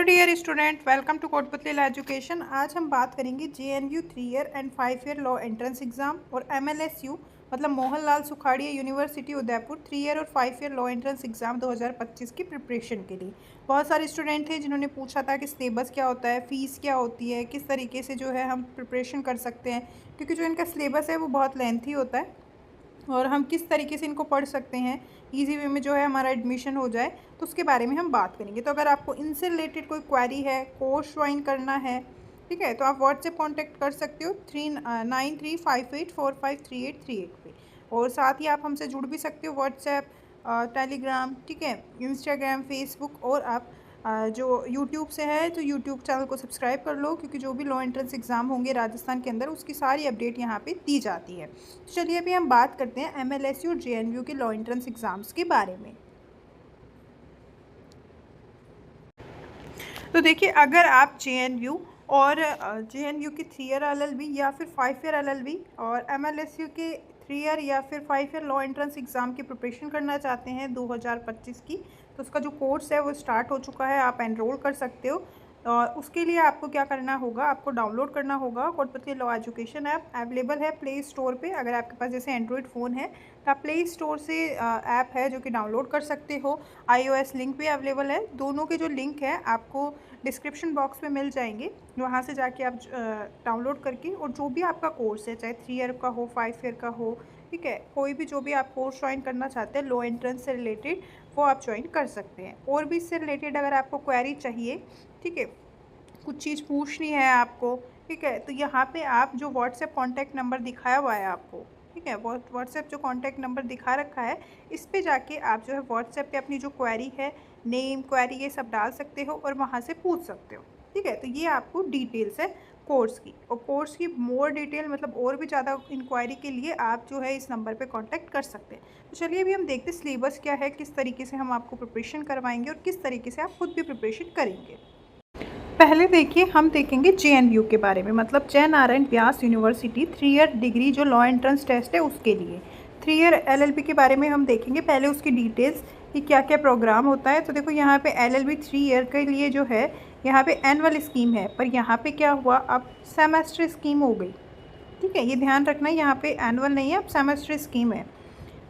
Dear student, welcome to Kotputli education. आज हम बात करेंगे JNU 3 year and 5 year law entrance exam और एमएलएसयू मतलब मोहनलाल सुखाड़िया यूनिवर्सिटी उदयपुर 3 ईयर और 5 ईयर लॉ एंट्रेंस एग्जाम 2025 की प्रिपरेशन के लिए। बहुत सारे स्टूडेंट थे जिन्होंने पूछा था कि सिलेबस क्या होता है, फ़ीस क्या होती है, किस तरीके से जो है हम प्रिपरेशन कर सकते हैं, क्योंकि जो इनका सिलेबस है वो बहुत लेंथी होता है और हम किस तरीके से इनको पढ़ सकते हैं इजी वे में जो है हमारा एडमिशन हो जाए, तो उसके बारे में हम बात करेंगे। तो अगर आपको इनसे रिलेटेड कोई क्वेरी है, कोर्स ज्वाइन करना है, ठीक है, तो आप व्हाट्सएप कांटेक्ट कर सकते हो 9358453838 पे। और साथ ही आप हमसे जुड़ भी सकते हो व्हाट्सएप, टेलीग्राम, ठीक है, इंस्टाग्राम, फेसबुक, और आप जो यूट्यूब से है तो यूट्यूब चैनल को सब्सक्राइब कर लो, क्योंकि जो भी लॉ एंट्रेंस एग्ज़ाम होंगे राजस्थान के अंदर उसकी सारी अपडेट यहाँ पे दी जाती है। तो चलिए अभी हम बात करते हैं एमएलएसयू और जेएनयू के लॉ एंट्रेंस एग्ज़ाम्स के बारे में। तो देखिए, अगर आप जेएनयू और जेएनयू की 3 ईयर एलएलबी या फिर 5 ईयर एलएलबी और एमएलएसयू के 3 ईयर या फिर 5 ईयर लॉ एंट्रेंस एग्ज़ाम की प्रिपरेशन करना चाहते हैं 2025 की, तो उसका जो कोर्स है वो स्टार्ट हो चुका है, आप एनरोल कर सकते हो। और उसके लिए आपको क्या करना होगा, आपको डाउनलोड करना होगा Kotputli law education app. Available है प्ले स्टोर पे। अगर आपके पास जैसे एंड्रॉयड फ़ोन है तो आप प्ले स्टोर से ऐप है जो कि डाउनलोड कर सकते हो। iOS लिंक भी अवेलेबल है। दोनों के जो लिंक है आपको डिस्क्रिप्शन बॉक्स में मिल जाएंगे, वहाँ से जाके आप डाउनलोड करके, और जो भी आपका कोर्स है, चाहे 3 ईयर का हो, 5 ईयर का हो, ठीक है, कोई भी जो भी आप कोर्स ज्वाइन करना चाहते हैं लॉ एंट्रेंस से रिलेटेड, वो आप ज्वाइन कर सकते हैं। और भी इससे रिलेटेड अगर आपको क्वेरी चाहिए, ठीक है, कुछ चीज़ पूछनी है आपको, ठीक है, तो यहाँ पे आप जो व्हाट्सएप कॉन्टैक्ट नंबर दिखाया हुआ है आपको, ठीक है, वो व्हाट्सएप जो कॉन्टैक्ट नंबर दिखा रखा है, इस पे जाके आप जो है व्हाट्सएप पे अपनी जो क्वेरी है, नेम, क्वेरी, ये सब डाल सकते हो और वहाँ से पूछ सकते हो, ठीक है। तो ये आपको डिटेल्स है कोर्स की, और कोर्स की मोर डिटेल मतलब और भी ज़्यादा इंक्वायरी के लिए आप जो है इस नंबर पे कांटेक्ट कर सकते हैं। तो चलिए अभी हम देखते हैं सिलेबस क्या है, किस तरीके से हम आपको प्रिपरेशन करवाएंगे और किस तरीके से आप खुद भी प्रिपरेशन करेंगे। पहले देखिए, हम देखेंगे जेएनयू के बारे में, मतलब जय Narayan Vyas university 3 year degree जो लॉ एंट्रेंस टेस्ट है उसके लिए। 3 ईयर एलएलबी के बारे में हम देखेंगे पहले उसकी डिटेल्स कि क्या क्या प्रोग्राम होता है। तो देखो, यहाँ पे एलएलबी 3 ईयर के लिए जो है यहाँ पे एनुअल स्कीम है, पर यहाँ पे क्या हुआ, अब सेमेस्टर स्कीम हो गई, ठीक है, ये ध्यान रखना है, यहाँ पे एनुअल नहीं है, अब सेमेस्टर स्कीम है।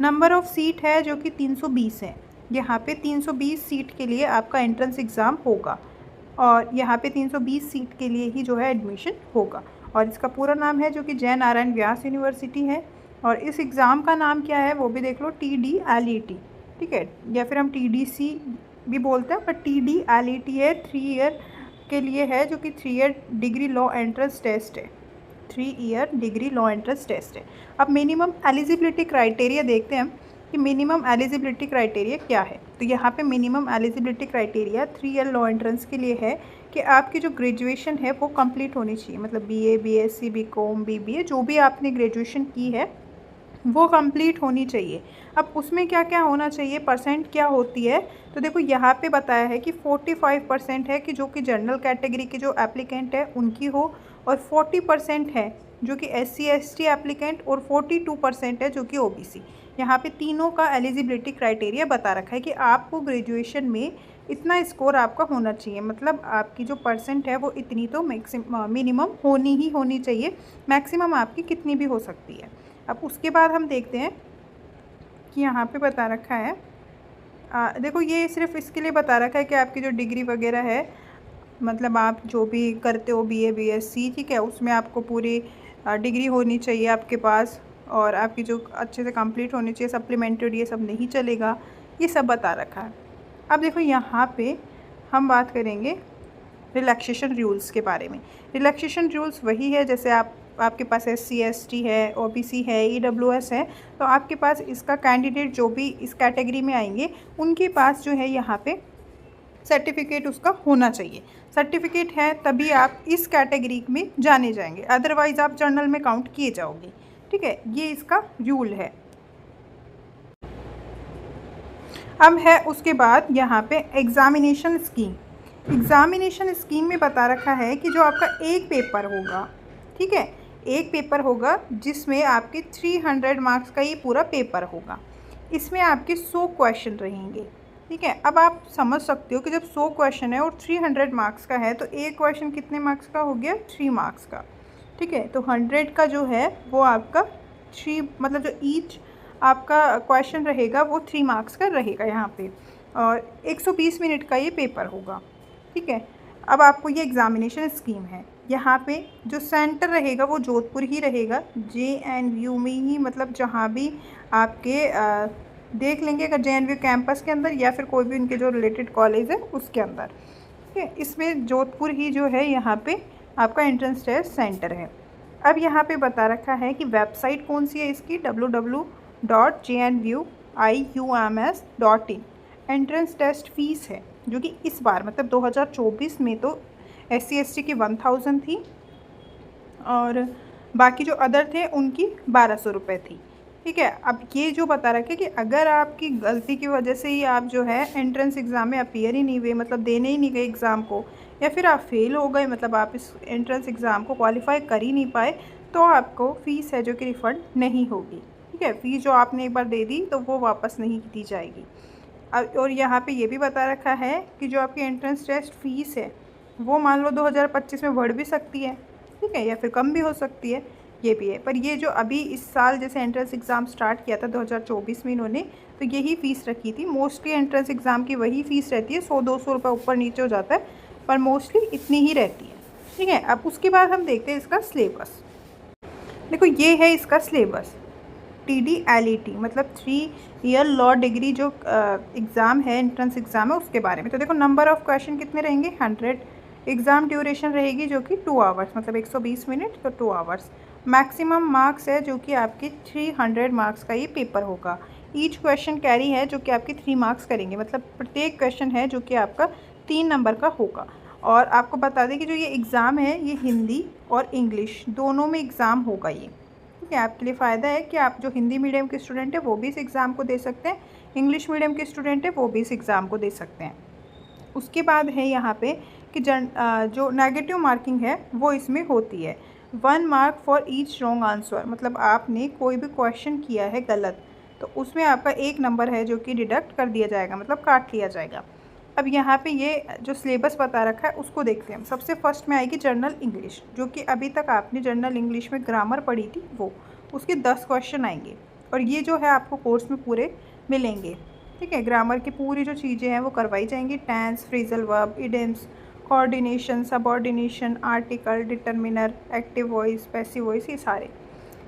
नंबर ऑफ़ सीट है जो कि 320 है। यहाँ पे 320 सीट के लिए आपका एंट्रेंस एग्ज़ाम होगा, और यहाँ पे 320 सीट के लिए ही जो है एडमिशन होगा। और इसका पूरा नाम है जो कि जय नारायण व्यास यूनिवर्सिटी है। और इस एग्ज़ाम का नाम क्या है वो भी देख लो, TDLET, ठीक है, या फिर हम TDC भी बोलते हैं, पर TDLET है, 3 ईयर के लिए है, जो कि 3 year degree law entrance test है। 3 year degree law entrance test है। अब मिनिमम एलिजिबिलिटी क्राइटेरिया देखते हैं हम कि मिनिमम एलिजिबिलिटी क्राइटेरिया क्या है। तो यहाँ पे minimum eligibility criteria 3 year law entrance के लिए है कि आपकी जो ग्रेजुएशन है वो कंप्लीट होनी चाहिए, मतलब BA, BSc, BCom, BBA, जो भी आपने ग्रेजुएशन की है वो कंप्लीट होनी चाहिए। अब उसमें क्या क्या होना चाहिए, परसेंट क्या होती है, तो देखो यहाँ पे बताया है कि 45% है कि जो कि जनरल कैटेगरी के जो एप्लीकेंट है उनकी हो, और 40% है जो कि SC ST एप्लीकेंट, और 42% है जो कि OBC। यहाँ पे तीनों का एलिजिबिलिटी क्राइटेरिया बता रखा है कि आपको ग्रेजुएशन में इतना स्कोर आपका होना चाहिए, मतलब आपकी जो परसेंट है वो इतनी तो मिनिमम होनी चाहिए, मैक्सिमम आपकी कितनी भी हो सकती है। अब उसके बाद हम देखते हैं कि यहाँ पे बता रखा है, देखो ये सिर्फ इसके लिए बता रखा है कि आपकी जो डिग्री वगैरह है, मतलब आप जो भी करते हो BA BSc, ठीक है, उसमें आपको पूरी डिग्री होनी चाहिए आपके पास, और आपकी जो अच्छे से कंप्लीट होनी चाहिए, सप्लीमेंटेड ये सब नहीं चलेगा, ये सब बता रखा है। अब देखो यहाँ पे हम बात करेंगे रिलैक्सेशन रूल्स के बारे में। रिलैक्सेशन रूल्स वही है जैसे आपके पास SC ST है, OBC है, EWS है, तो आपके पास इसका कैंडिडेट जो भी इस कैटेगरी में आएंगे उनके पास जो है यहाँ पे सर्टिफिकेट उसका होना चाहिए। सर्टिफिकेट है तभी आप इस कैटेगरी में जाने जाएंगे, अदरवाइज़ आप जर्नल में काउंट किए जाओगे, ठीक है, ये इसका रूल है। अब है उसके बाद यहाँ पे एग्ज़ामिनेशन स्कीम। एग्ज़ामिनेशन स्कीम में बता रखा है कि जो आपका एक पेपर होगा, ठीक है, एक पेपर होगा जिसमें आपके 300 मार्क्स का ये पूरा पेपर होगा। इसमें आपके 100 क्वेश्चन रहेंगे, ठीक है। अब आप समझ सकते हो कि जब 100 क्वेश्चन है और 300 मार्क्स का है तो एक क्वेश्चन कितने मार्क्स का हो गया, 3 मार्क्स का। ठीक है, तो 100 का जो है वो आपका 3, मतलब जो ईच आपका क्वेश्चन रहेगा वो 3 मार्क्स का रहेगा यहाँ पे, और 120 मिनट का ये पेपर होगा। ठीक है, अब आपको ये एग्ज़ामिनेशन स्कीम है। यहाँ पे जो सेंटर रहेगा वो जोधपुर ही रहेगा, JNU में ही, मतलब जहाँ भी आपके देख लेंगे, अगर JNU कैंपस के अंदर या फिर कोई भी उनके जो रिलेटेड कॉलेज है उसके अंदर। ठीक है, इसमें जोधपुर ही जो है यहाँ पे आपका एंट्रेंस टेस्ट सेंटर है। अब यहाँ पे बता रखा है कि वेबसाइट कौन सी है इसकी, www.jnviums.in। एंट्रेंस टेस्ट फ़ीस है जो कि इस बार मतलब 2024 में तो SC ST की 1000 थी और बाकी जो अदर थे उनकी 1200 रुपये थी। ठीक है, अब ये जो बता रखा है कि अगर आपकी गलती की वजह से ही आप जो है एंट्रेंस एग्ज़ाम में अपीयर ही नहीं हुए, मतलब देने ही नहीं गए एग्ज़ाम को, या फिर आप फेल हो गए, मतलब आप इस एंट्रेंस एग्ज़ाम को क्वालिफाई कर ही नहीं पाए, तो आपको फ़ीस है जो कि रिफ़ंड नहीं होगी। ठीक है, फ़ीस जो आपने एक बार दे दी तो वो वापस नहीं दी जाएगी। और यहाँ पे ये भी बता रखा है कि जो आपकी एंट्रेंस टेस्ट फ़ीस है वो मान लो 2025 में बढ़ भी सकती है, ठीक है, या फिर कम भी हो सकती है, ये भी है। पर ये जो अभी इस साल जैसे एंट्रेंस एग्ज़ाम स्टार्ट किया था 2024 में इन्होंने, तो यही फ़ीस रखी थी। मोस्टली एंट्रेंस एग्ज़ाम की वही फ़ीस रहती है, 100-200 रुपये ऊपर नीचे हो जाता है, पर मोस्टली इतनी ही रहती है। ठीक है, अब उसके बाद हम देखते हैं इसका सिलेबस। देखो ये है इसका सिलेबस, TDLET मतलब 3 ईयर लॉ डिग्री जो एग्ज़ाम है, एंट्रेंस एग्ज़ाम है, उसके बारे में। तो देखो नंबर ऑफ़ क्वेश्चन कितने रहेंगे, 100। एग्ज़ाम ड्यूरेशन रहेगी जो कि 2 आवर्स, मतलब 120 मिनट, तो 2 आवर्स। मैक्सिमम मार्क्स है जो कि आपके 300 मार्क्स का ये पेपर होगा। ईच क्वेश्चन कैरी है जो कि आपके 3 मार्क्स करेंगे, मतलब प्रत्येक क्वेश्चन है जो कि आपका 3 नंबर का होगा। और आपको बता दें कि जो ये एग्ज़ाम है ये हिंदी और इंग्लिश दोनों में एग्ज़ाम होगा ये। ठीक है, आपके लिए फ़ायदा है कि आप जो हिंदी मीडियम के स्टूडेंट हैं वो भी इस एग्ज़ाम को दे सकते हैं, इंग्लिश मीडियम के स्टूडेंट हैं वो भी इस एग्ज़ाम को दे सकते हैं। उसके बाद है यहाँ पे कि जो नेगेटिव मार्किंग है वो इसमें होती है। 1 mark for each wrong answer, मतलब आपने कोई भी क्वेश्चन किया है गलत तो उसमें आपका 1 नंबर है जो कि डिडक्ट कर दिया जाएगा, मतलब काट लिया जाएगा। अब यहाँ पे ये जो सिलेबस बता रखा है उसको देखते हैं हम। सबसे फर्स्ट में आएगी जनरल इंग्लिश, जो कि अभी तक आपने जनरल इंग्लिश में ग्रामर पढ़ी थी वो, उसके 10 क्वेश्चन आएंगे और ये जो है आपको कोर्स में पूरे मिलेंगे। ठीक है, ग्रामर की पूरी जो चीज़ें हैं वो करवाई जाएंगी, tense, phrasal verb, idioms, coordination, subordination, article, determiner, active voice, passive voice, ये सारे।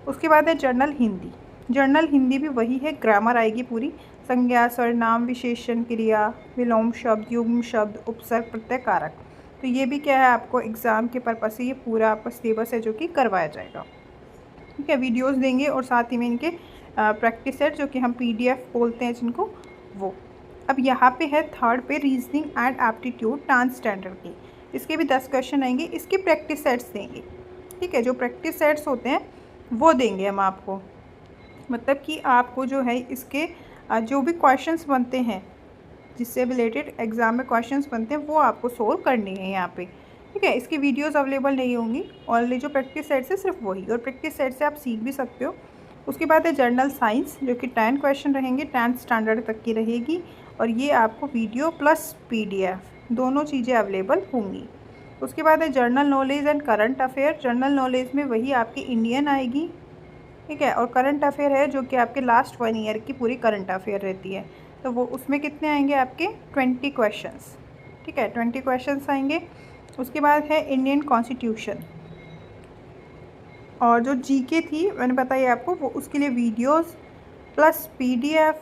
उसके बाद है जनरल हिंदी। जनरल हिंदी भी वही है, ग्रामर आएगी पूरी, संज्ञा, सर्वनाम, विशेषण, क्रिया, विलोम शब्द, युग्म शब्द, उपसर्ग, प्रत्यय, कारक। तो ये भी क्या है आपको एग्ज़ाम के पर्पस से ये पूरा आपका सिलेबस है जो कि करवाया जाएगा। ठीक है, वीडियोस देंगे और साथ ही में इनके प्रैक्टिस सेट जो कि हम PDF बोलते हैं जिनको, वो। अब यहाँ पे है थर्ड पे reasoning and aptitude 10th standard की, इसके भी 10 क्वेश्चन आएंगे, इसके प्रैक्टिस सेट्स देंगे। ठीक है, जो प्रैक्टिस सेट्स होते हैं वो देंगे हम आपको, मतलब कि आपको जो है इसके जो भी क्वेश्चंस बनते हैं जिससे रिलेटेड एग्ज़ाम में क्वेश्चंस बनते हैं वो आपको सोल्व करनी है यहाँ पे। ठीक है, इसकी वीडियोस अवेलेबल नहीं होंगी, ऑनली जो प्रैक्टिस सेट्स है सिर्फ वही, और प्रैक्टिस सेट से आप सीख भी सकते हो। उसके बाद है जनरल साइंस जो कि 10 क्वेश्चन रहेंगे, 10th स्टैंडर्ड तक की रहेगी, और ये आपको वीडियो प्लस PDF दोनों चीज़ें अवेलेबल होंगी। उसके बाद है general knowledge and current affair. General knowledge में वही आपकी इंडियन आएगी, ठीक है, और करंट अफेयर है जो कि आपके लास्ट 1 ईयर की पूरी करंट अफेयर रहती है, तो वो उसमें कितने आएंगे आपके 20 क्वेश्चंस। ठीक है, 20 क्वेश्चंस आएंगे। उसके बाद है इंडियन कॉन्स्टिट्यूशन, और जो GK थी मैंने बताई आपको, वो उसके लिए videos plus PDF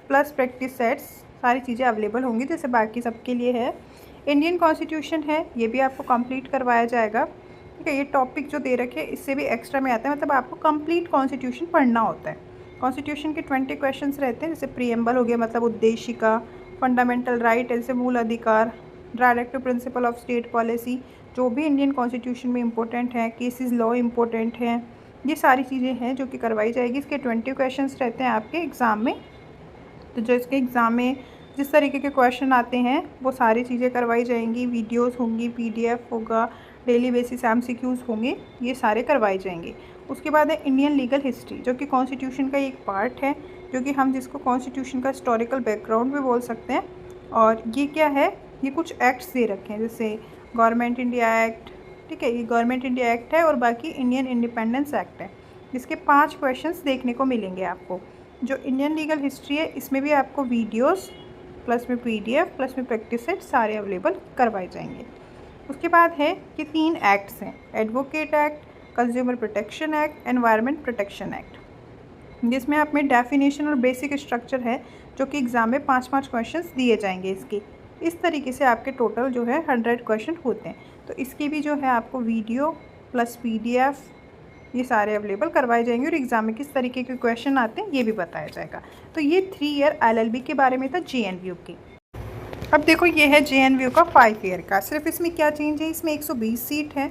plus practice sets सारी चीज़ें अवेलेबल होंगी जैसे बाकी सबके लिए है। इंडियन कॉन्स्टिट्यूशन है, ये भी आपको कंप्लीट करवाया जाएगा। ठीक है, ये टॉपिक जो दे रखे इससे भी एक्स्ट्रा में आता है, मतलब आपको कंप्लीट कॉन्स्टिट्यूशन पढ़ना होता है। कॉन्स्टिट्यूशन के 20 क्वेश्चंस रहते हैं, जैसे प्रीएम्बल हो गया, मतलब उद्देशिका, फंडामेंटल राइट ऐसे मूल अधिकार, directive principle of state policy, जो भी इंडियन कॉन्स्टिट्यूशन में इंपॉर्टेंट है, केसेस लॉ इंपॉर्टेंट हैं, ये सारी चीज़ें हैं जो कि करवाई जाएगी। इसके 20 क्वेश्चंस रहते हैं आपके एग्ज़ाम में, तो जो इसके एग्ज़ाम में जिस तरीके के क्वेश्चन आते हैं वो सारी चीज़ें करवाई जाएंगी, वीडियोस होंगी, PDF होगा, डेली बेसिस MCQs होंगे, ये सारे करवाए जाएंगे। उसके बाद है इंडियन लीगल हिस्ट्री जो कि कॉन्स्टिट्यूशन का एक पार्ट है, जो कि हम जिसको कॉन्स्टिट्यूशन का हिस्टोरिकल बैकग्राउंड भी बोल सकते हैं, और ये क्या है, ये कुछ एक्ट्स दे रखे हैं, जैसे गवर्नमेंट इंडिया एक्ट, ठीक है, ये गवर्नमेंट इंडिया एक्ट है और बाकी इंडियन इंडिपेंडेंस एक्ट है। इसके 5 क्वेश्चंस देखने को मिलेंगे आपको। जो इंडियन लीगल हिस्ट्री है इसमें भी आपको वीडियोस प्लस में पीडीएफ प्लस में प्रैक्टिस सेट सारे अवेलेबल करवाए जाएंगे। उसके बाद है कि 3 एक्ट्स हैं, advocate act, consumer protection act, environment protection act, जिसमें आप में डेफिनेशन और बेसिक स्ट्रक्चर है जो कि एग्ज़ाम में 5-5 क्वेश्चंस दिए जाएंगे इसके। इस तरीके से आपके टोटल जो है 100 क्वेश्चन होते हैं। तो इसकी भी जो है आपको वीडियो प्लस पीडीएफ ये सारे अवेलेबल करवाए जाएंगे और एग्ज़ाम में किस तरीके के क्वेश्चन आते हैं ये भी बताया जाएगा। तो ये 3 ईयर एलएलबी के बारे में था जेएनयू की। अब देखो ये है जेएनयू का 5 ईयर का। सिर्फ इसमें क्या चेंज है, इसमें 120 सीट है,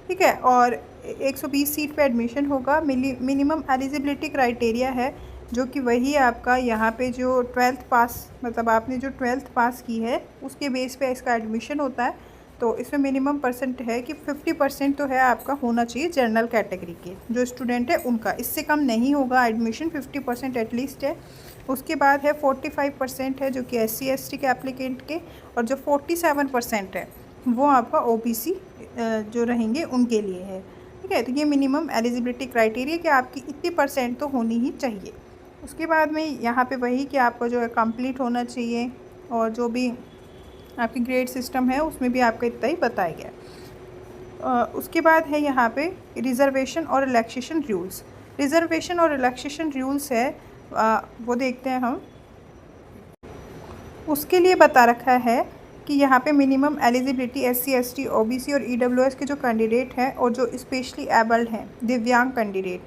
ठीक है, और 120 सीट पे एडमिशन होगा। मिनिमम एलिजिबिलिटी क्राइटेरिया है जो कि वही आपका यहाँ पे जो 12th पास, मतलब आपने जो 12th पास की है उसके बेस पे इसका एडमिशन होता है। तो इसमें मिनिमम परसेंट है कि 50% तो है आपका होना चाहिए जनरल कैटेगरी के जो स्टूडेंट है उनका, इससे कम नहीं होगा एडमिशन, 50% एटलीस्ट है। उसके बाद है 45% है जो कि SC/ST के एप्लीकेंट के, और जो 47% है वो आपका OBC जो रहेंगे उनके लिए है, ठीक है। तो ये मिनिमम एलिजिबिलिटी क्राइटेरिया कि आपकी इतनी परसेंट तो होनी ही चाहिए। उसके बाद में यहाँ पे वही कि आपको जो है कंप्लीट होना चाहिए, और जो भी आपकी ग्रेड सिस्टम है उसमें भी आपका इतना ही बताया गया है। उसके बाद है यहाँ पे रिज़र्वेशन और रिलैक्सेशन रूल्स। रिज़र्वेशन और रिलैक्सेशन रूल्स है वो देखते हैं हम। उसके लिए बता रखा है कि यहाँ पे मिनिमम एलिजिबिलिटी SC/ST OBC और EWS के जो कैंडिडेट हैं और जो स्पेशली एबल्ड हैं दिव्यांग candidate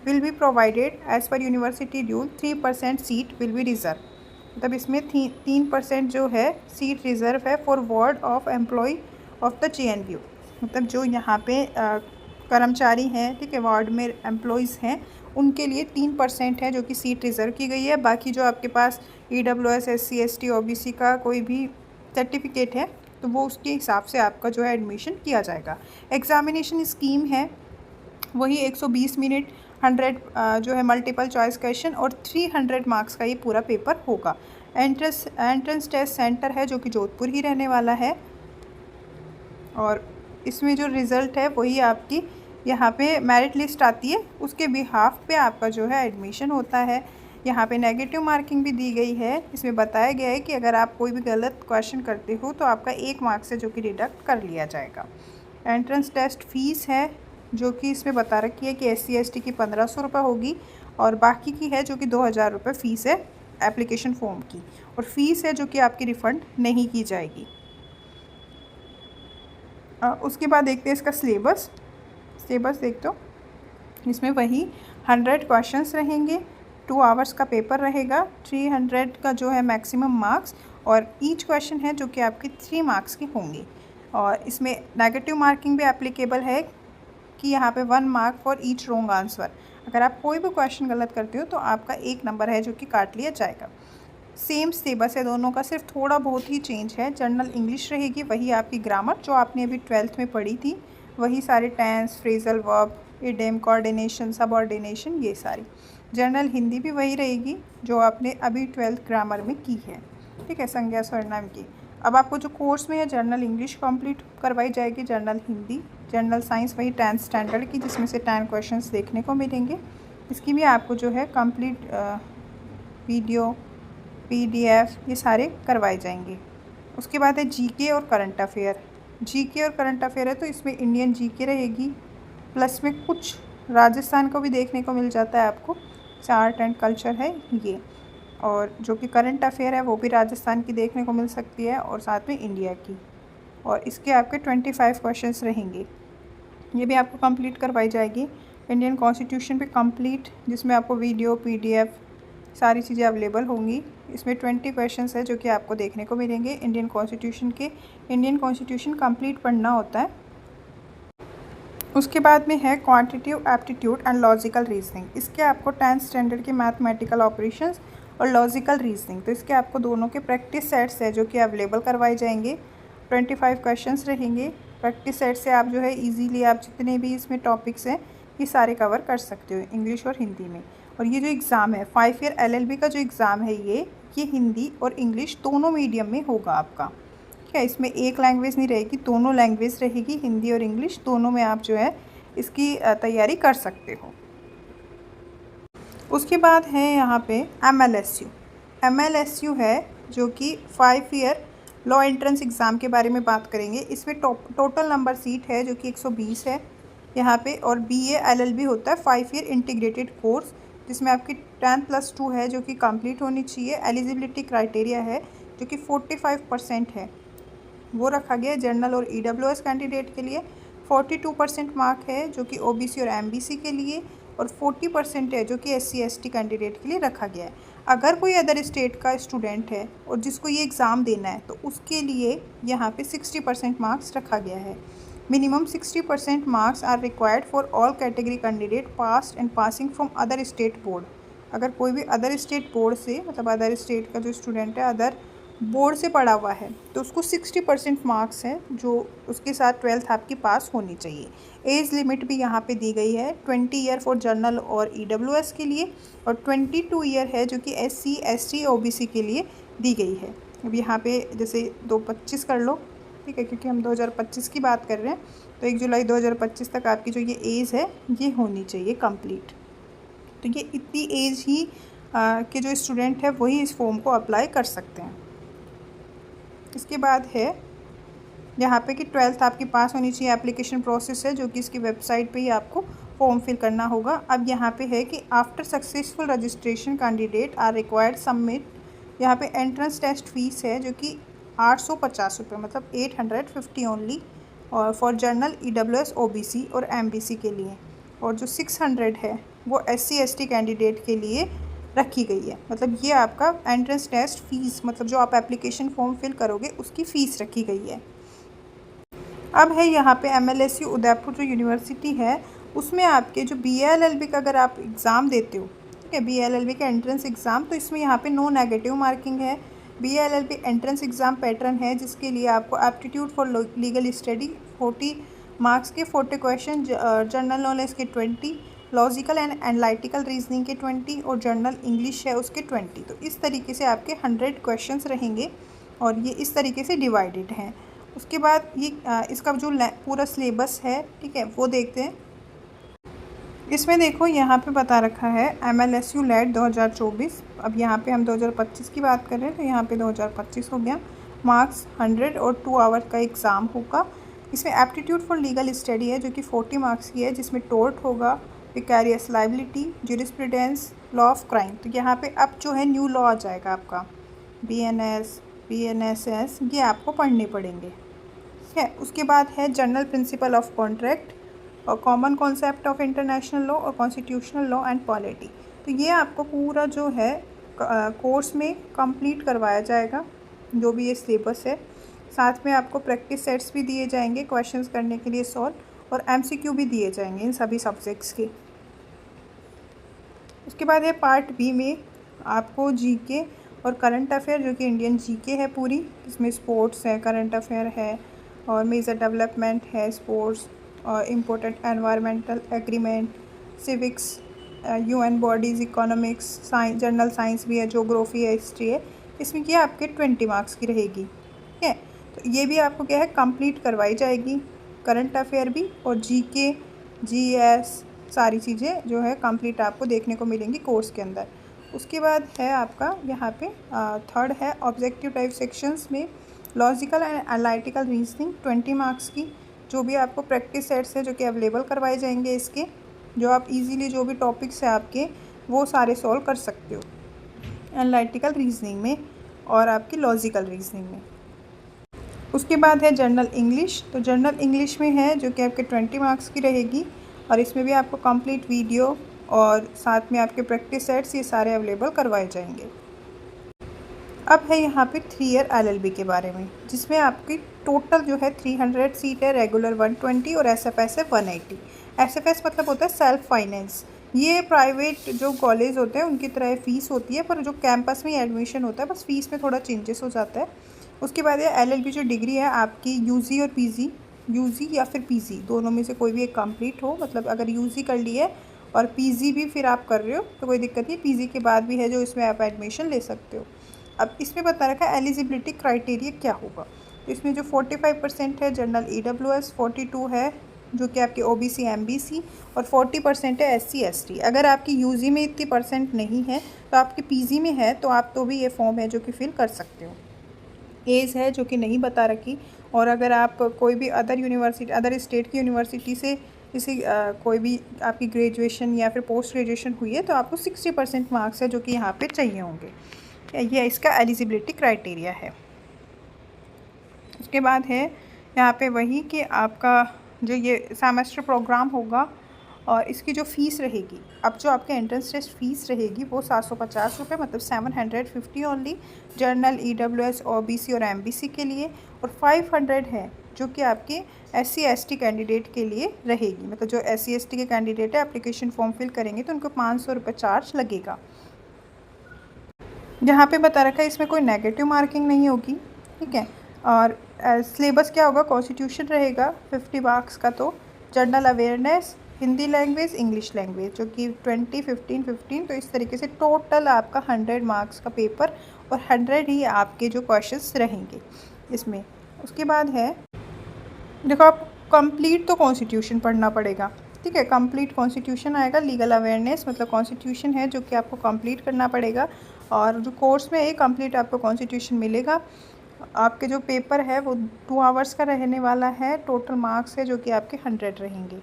will be provided as per university rule 3% seat will be reserve. मतलब इसमें 3% जो है सीट रिज़र्व है for ward of employ of the JNU. मतलब जो यहाँ पे कर्मचारी हैं, ठीक है, वार्ड में एम्प्लॉयज़ हैं उनके लिए 3% है जो कि सीट रिज़र्व की गई है। बाकी जो आपके पास EWS SC/ST OBC का कोई भी सर्टिफिकेट है तो वो उसके हिसाब से आपका जो है एडमिशन किया जाएगा। एग्ज़ामिनेशन स्कीम है वही 120 मिनट, 100 जो है मल्टीपल चॉइस क्वेश्चन और 300 मार्क्स का ये पूरा पेपर होगा। एंट्रेंस टेस्ट सेंटर है जो कि जोधपुर ही रहने वाला है, और इसमें जो रिज़ल्ट है वही आपकी यहाँ पे मेरिट लिस्ट आती है, उसके बिहाफ पे आपका जो है एडमिशन होता है। यहाँ पे नेगेटिव मार्किंग भी दी गई है। इसमें बताया गया है कि अगर आप कोई भी गलत क्वेश्चन करते हो तो आपका 1 मार्क्स है जो कि डिडक्ट कर लिया जाएगा। एंट्रेंस टेस्ट फ़ीस है जो कि इसमें बता रखी है कि SC/ST की 1500 रुपये होगी, और बाकी की है जो कि 2000 रुपये फ़ीस है एप्लीकेशन फॉर्म की, और फ़ीस है जो कि आपकी रिफ़ंड नहीं की जाएगी। उसके बाद देखते हैं इसका सिलेबस देखते हो। इसमें वही 100 क्वेश्चंस रहेंगे, 2 आवर्स का पेपर रहेगा, 300 का जो है मैक्सिमम मार्क्स, और ईच क्वेश्चन है जो कि आपकी 3 मार्क्स की होंगी। और इसमें नेगेटिव मार्किंग भी एप्लीकेबल है कि यहाँ पे 1 mark for each wrong answer. अगर आप कोई भी क्वेश्चन गलत करते हो तो आपका 1 नंबर है जो कि काट लिया जाएगा। सेम सिलेबस है दोनों का, सिर्फ थोड़ा बहुत ही चेंज है। जनरल इंग्लिश रहेगी, वही आपकी ग्रामर जो आपने अभी 12th में पढ़ी थी, वही सारे tense, phrasal verb, idiom, coordination, subordination, ये सारी। जनरल हिंदी भी वही रहेगी जो आपने अभी 12th ग्रामर में की है, ठीक है, संज्ञा सर्वनाम की। अब आपको जो कोर्स में है जनरल इंग्लिश कंप्लीट करवाई जाएगी, जनरल हिंदी, जनरल साइंस वही 10th स्टैंडर्ड की जिसमें से 10 क्वेश्चंस देखने को मिलेंगे। इसकी भी आपको जो है कंप्लीट वीडियो, PDF ये सारे करवाए जाएंगे। उसके बाद है GK और करंट अफेयर। GK और करंट अफेयर है तो इसमें इंडियन GK रहेगी, प्लस में कुछ राजस्थान को भी देखने को मिल जाता है आपको, आर्ट एंड कल्चर है ये, और जो कि करंट अफेयर है वो भी राजस्थान की देखने को मिल सकती है और साथ में इंडिया की। और इसके आपके 25 क्वेश्चंस रहेंगे, ये भी आपको कंप्लीट करवाई जाएगी। इंडियन कॉन्स्टिट्यूशन पे कंप्लीट, जिसमें आपको वीडियो, PDF सारी चीज़ें अवेलेबल होंगी। इसमें 20 क्वेश्चंस है जो कि आपको देखने को मिलेंगे इंडियन कॉन्स्टिट्यूशन के। इंडियन कॉन्स्टिट्यूशन कंप्लीट पढ़ना होता है। उसके बाद में है quantitative aptitude and logical reasoning. इसके आपको 10th स्टैंडर्ड के मैथमेटिकल ऑपरेशंस और लॉजिकल रीजनिंग, तो इसके आपको दोनों के प्रैक्टिस सेट्स है जो कि अवेलेबल करवाए जाएंगे। 25 क्वेश्चंस रहेंगे। प्रैक्टिस सेट से आप जो है इजीली आप जितने भी इसमें टॉपिक्स हैं ये सारे कवर कर सकते हो इंग्लिश और हिंदी में। और ये जो एग्ज़ाम है 5 ईयर LLB का जो एग्ज़ाम है ये हिंदी और इंग्लिश दोनों मीडियम में होगा आपका। ठीक है, इसमें एक लैंग्वेज नहीं रहेगी, दोनों लैंग्वेज रहेगी, हिंदी और इंग्लिश दोनों में आप जो है इसकी तैयारी कर सकते हो। उसके बाद है यहाँ पे MLSU। MLSU है जो कि 5 ईयर लॉ एंट्रेंस एग्ज़ाम के बारे में बात करेंगे। इसमें टोटल नंबर सीट है जो कि 120 है यहाँ पे, और BA LLB होता है 5 ईयर इंटीग्रेटेड कोर्स, जिसमें आपकी 10+2 है जो कि कंप्लीट होनी चाहिए। एलिजिबिलिटी क्राइटेरिया है जो कि 45% है, वो रखा गया है जनरल और EWS कैंडिडेट के लिए। 42% मार्क है जो कि OBC और MBC के लिए, और 40% है जो कि SC ST कैंडिडेट के लिए रखा गया है। अगर कोई अदर स्टेट का स्टूडेंट है और जिसको ये एग्ज़ाम देना है तो उसके लिए यहाँ पे 60% मार्क्स रखा गया है। Minimum 60% marks are required for all category candidate past and passing from other state board. अगर कोई भी अदर स्टेट बोर्ड से, मतलब अदर स्टेट का जो स्टूडेंट है अदर बोर्ड से पढ़ा हुआ है, तो उसको 60% मार्क्स है जो उसके साथ 12th आपकी पास होनी चाहिए। एज लिमिट भी यहाँ पे दी गई है, 20 ईयर फॉर जनरल और EWS के लिए, और 22 ईयर है जो कि SC ST OBC के लिए दी गई है। अब यहाँ पे जैसे 225 कर लो, ठीक है, क्योंकि हम 2025 की बात कर रहे हैं, तो 1 जुलाई 2025 तक आपकी जो ये एज है ये होनी चाहिए कंप्लीट। तो ये इतनी एज ही के जो स्टूडेंट है वही इस फॉर्म को अप्लाई कर सकते हैं। इसके बाद है यहाँ पे कि 12th आपकी पास होनी चाहिए। एप्लीकेशन प्रोसेस है जो कि इसकी वेबसाइट पे ही आपको फॉर्म फिल करना होगा। अब यहाँ पे है कि after successful registration candidate are required submit, यहाँ पे एंट्रेंस टेस्ट फीस है जो कि 850 रुपये, मतलब 850 ओनली, और फॉर जनरल EWS OBC और MBC के लिए, और जो 600 है वो SC ST कैंडिडेट के लिए रखी गई है। मतलब ये आपका एंट्रेंस टेस्ट फीस, मतलब जो आप एप्लीकेशन फॉर्म फिल करोगे उसकी फ़ीस रखी गई है। अब है यहाँ पे MLSU उदयपुर जो यूनिवर्सिटी है उसमें आपके जो BA LLB का अगर आप एग्ज़ाम देते हो, ठीक है, BA LLB का एंट्रेंस एग्ज़ाम, तो इसमें यहाँ पे नो नेगेटिव मार्किंग है। BA LLB entrance exam pattern है जिसके लिए आपको aptitude for legal study 40 marks के 40 क्वेश्चन, जनरल नॉलेज के 20, लॉजिकल एंड एनालिटिकल रीजनिंग के 20, और जनरल इंग्लिश है उसके 20। तो इस तरीके से आपके 100 क्वेश्चंस रहेंगे और ये इस तरीके से डिवाइडेड हैं। उसके बाद ये इसका जो पूरा सिलेबस है, ठीक है, वो देखते हैं। इसमें देखो यहाँ पे बता रखा है MLSU लेट 2024। अब यहाँ पे हम 2025 की बात कर रहे हैं, तो यहाँ पे 2025 हो गया। मार्क्स 100 और 2 आवर का एग्ज़ाम होगा। इसमें एप्टीट्यूड फॉर लीगल स्टडी है जो कि 40 मार्क्स की है, जिसमें टोर्ट होगा, vicarious liability, jurisprudence, law of crime. तो यहाँ पे अब जो है न्यू लॉ आ जाएगा आपका, BNS BNSS, ये आपको पढ़ने पड़ेंगे, ठीक है। उसके बाद है जनरल प्रिंसिपल ऑफ कॉन्ट्रैक्ट और common concept of international law और कॉन्स्टिट्यूशनल लॉ एंड पॉलिटी। तो ये आपको पूरा जो है कोर्स में कंप्लीट करवाया जाएगा, जो भी ये सिलेबस है। साथ में आपको प्रैक्टिस सेट्स भी दिए जाएंगे क्वेश्चंस करने के लिए सॉल्व, और MCQ भी दिए जाएंगे इन सभी सब्जेक्ट्स के। उसके बाद है पार्ट B में आपको GK और करंट अफेयर, जो कि इंडियन GK है पूरी, इसमें स्पोर्ट्स है, करंट अफेयर है, और मेजर डेवलपमेंट है, स्पोर्ट्स, और important environmental agreement, civics, UN bodies, economics, science, general science भी है, ज्योग्राफी है, हिस्ट्री है। इसमें क्या आपके 20 मार्क्स की रहेगी, ठीक है। तो ये भी आपको क्या है कंप्लीट करवाई जाएगी, करंट अफेयर भी, और GK GS सारी चीज़ें जो है कंप्लीट आपको देखने को मिलेंगी कोर्स के अंदर। उसके बाद है आपका यहाँ पे थर्ड है ऑब्जेक्टिव टाइप सेक्शंस में logical and analytical reasoning 20 marks की, जो भी आपको प्रैक्टिस सेट्स है जो कि अवेलेबल करवाए जाएंगे इसके, जो आप इजीली जो भी टॉपिक्स है आपके वो सारे सॉल्व कर सकते हो एनालिटिकल रीजनिंग में और आपकी लॉजिकल रीजनिंग में। उसके बाद है जनरल इंग्लिश। तो जनरल इंग्लिश में है जो कि आपके 20 मार्क्स की रहेगी, और इसमें भी आपको कंप्लीट वीडियो और साथ में आपके प्रैक्टिस सेट्स ये सारे अवेलेबल करवाए जाएंगे। अब है यहाँ पे 3 ईयर LLB के बारे में, जिसमें आपकी टोटल जो है 300 सीट है, रेगुलर 120 और SFS है 180। SFS मतलब होता है सेल्फ फाइनेंस। ये प्राइवेट जो कॉलेज होते हैं उनकी तरह फ़ीस होती है, पर जो कैंपस में एडमिशन होता है बस फ़ीस में थोड़ा चेंजेस हो जाता है। उसके बाद ये LLB जो डिग्री है आपकी UG और PG, UG या फिर PG दोनों में से कोई भी एक कंप्लीट हो। मतलब अगर UG कर ली है और PG भी फिर आप कर रहे हो तो कोई दिक्कत नहीं, PG के बाद भी है जो इसमें आप एडमिशन ले सकते हो। अब इसमें बता रखा है एलिजिबिलिटी क्राइटेरिया क्या होगा। तो इसमें जो 45% है जनरल EWS, 42 है जो कि आपके OBC MBC और 40% है SC ST। अगर आपकी यूजी में इतनी परसेंट नहीं है तो आपकी PG में है तो आप तो भी ये फॉर्म है जो कि फिल कर सकते हो। एज है जो कि नहीं बता रखी। और अगर आप कोई भी अदर स्टेट की यूनिवर्सिटी से किसी कोई भी आपकी ग्रेजुएशन या फिर पोस्ट ग्रेजुएशन हुई है तो आपको 60% मार्क्स है जो कि यहाँ पे चाहिए होंगे। ये इसका एलिजिबिलिटी क्राइटेरिया है। उसके बाद है यहाँ पे वही कि आपका जो ये सेमेस्टर प्रोग्राम होगा और इसकी जो फ़ीस रहेगी, अब जो आपके एंट्रेंस टेस्ट फ़ीस रहेगी वो 750 रुपये, मतलब 750 ओनली जनरल EWS OBC और MBC के लिए, और 500 है जो कि आपके SC ST कैंडिडेट के लिए रहेगी। मतलब जो SC ST के कैंडिडेट है एप्लीकेशन फॉर्म फिल करेंगे तो उनको 500 रुपये चार्ज लगेगा। यहाँ पे बता रखा है इसमें कोई नेगेटिव मार्किंग नहीं होगी, ठीक है। और सिलेबस क्या होगा, कॉन्स्टिट्यूशन रहेगा 50 मार्क्स का, तो general awareness, Hindi language, English language जो कि 20, 15, 15, तो इस तरीके से टोटल आपका 100 मार्क्स का पेपर और 100 ही आपके जो क्वेश्चंस रहेंगे इसमें। उसके बाद है देखो, आप कंप्लीट तो कॉन्स्टिट्यूशन पढ़ना पड़ेगा, ठीक है। कंप्लीट कॉन्स्टिट्यूशन आएगा, लीगल अवेयरनेस मतलब कॉन्स्टिट्यूशन है जो कि आपको कंप्लीट करना पड़ेगा। और जो कोर्स में एक कंप्लीट आपको कॉन्स्टिट्यूशन मिलेगा। आपके जो पेपर है वो 2 आवर्स का रहने वाला है। टोटल मार्क्स है जो कि आपके 100 रहेंगे।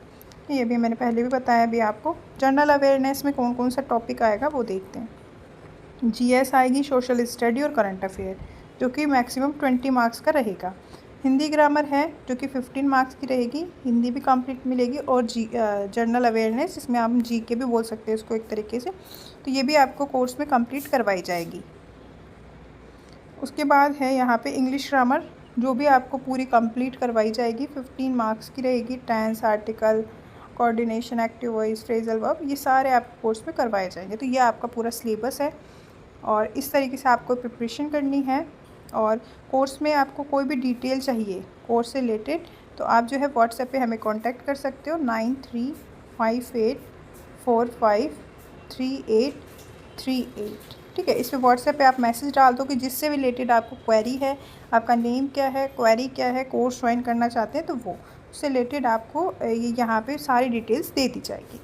ये भी मैंने पहले भी बताया भी आपको। जनरल अवेयरनेस में कौन कौन सा टॉपिक आएगा वो देखते हैं। GS आएगी, सोशल स्टडी और करंट अफेयर जो कि मैक्सिमम 20 मार्क्स का रहेगा। हिंदी ग्रामर है जो कि 15 मार्क्स की रहेगी, हिंदी भी कंप्लीट मिलेगी। और जनरल अवेयरनेस, इसमें आप GK भी बोल सकते हैं इसको एक तरीके से, तो ये भी आपको कोर्स में कंप्लीट करवाई जाएगी। उसके बाद है यहाँ पे इंग्लिश ग्रामर जो भी आपको पूरी कंप्लीट करवाई जाएगी, 15 मार्क्स की रहेगी। Tense, article, coordination, active voice, phrasal verb, ये सारे आपको कोर्स में करवाए जाएंगे। तो ये आपका पूरा सिलेबस है और इस तरीके से आपको प्रिपरेशन करनी है। और कोर्स में आपको कोई भी डिटेल चाहिए कोर्स से रिलेटेड तो आप जो है व्हाट्सएप पे हमें कांटेक्ट कर सकते हो 9358453838, ठीक है। इस पे व्हाट्सएप पे आप मैसेज डाल दो कि जिससे रिलेटेड आपको क्वेरी है, आपका नेम क्या है, क्वेरी क्या है, कोर्स ज्वाइन करना चाहते हैं तो वो उससे रिलेटेड आपको यहाँ पे सारी डिटेल्स दे दी जाएगी।